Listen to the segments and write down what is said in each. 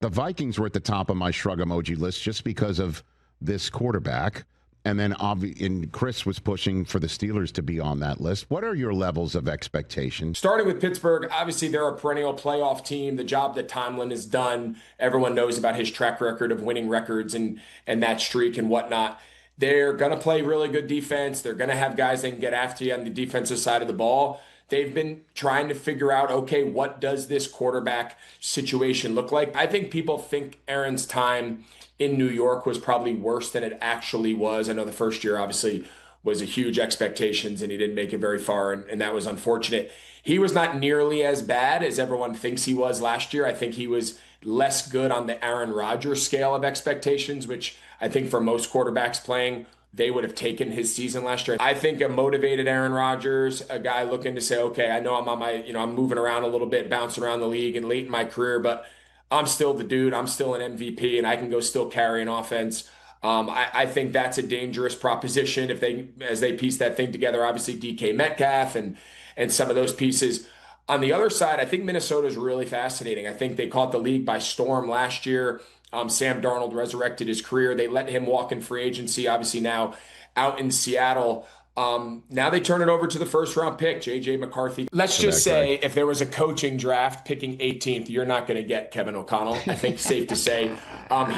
The Vikings were at the top of my shrug emoji list just because of this quarterback. And then and Chris was pushing for the Steelers to be on that list. What are your levels of expectation? Starting with Pittsburgh, obviously they're a perennial playoff team. The job that Tomlin has done, everyone knows about his track record of winning records and that streak and whatnot. They're going to play really good defense. They're going to have guys that can get after you on the defensive side of the ball. They've been trying to figure out, okay, what does this quarterback situation look like? I think people think Aaron's time in New York was probably worse than it actually was. I know the first year obviously was a huge expectations and he didn't make it very far, and that was unfortunate. He was not nearly as bad as everyone thinks he was last year. I think he was less good on the Aaron Rodgers scale of expectations, which I think for most quarterbacks playing, they would have taken his season last year. I think a motivated Aaron Rodgers, a guy looking to say, okay, I know I'm on my, I'm moving around a little bit, bouncing around the league and late in my career, but I'm still the dude. I'm still an MVP, and I can go still carry an offense. I think that's a dangerous proposition as they piece that thing together. Obviously, DK Metcalf and some of those pieces. On the other side, I think Minnesota is really fascinating. I think they caught the league by storm last year. Sam Darnold resurrected his career. They let him walk in free agency. Obviously now out in Seattle. Now they turn it over to the first round pick, JJ McCarthy. Let's just say if there was a coaching draft picking 18th, you're not going to get Kevin O'Connell. I think safe to say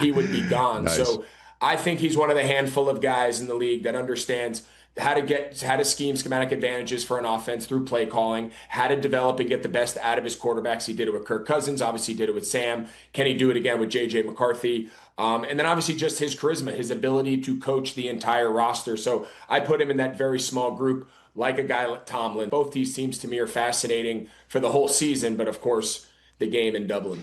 he would be gone. Nice. So I think he's one of the handful of guys in the league that understands how to scheme schematic advantages for an offense through play calling, how to develop and get the best out of his quarterbacks. He did it with Kirk Cousins, obviously did it with Sam. Can he do it again with JJ McCarthy? And then obviously just his charisma, his ability to coach the entire roster. So I put him in that very small group, like a guy like Tomlin. Both these teams to me are fascinating for the whole season, but of course the game in Dublin.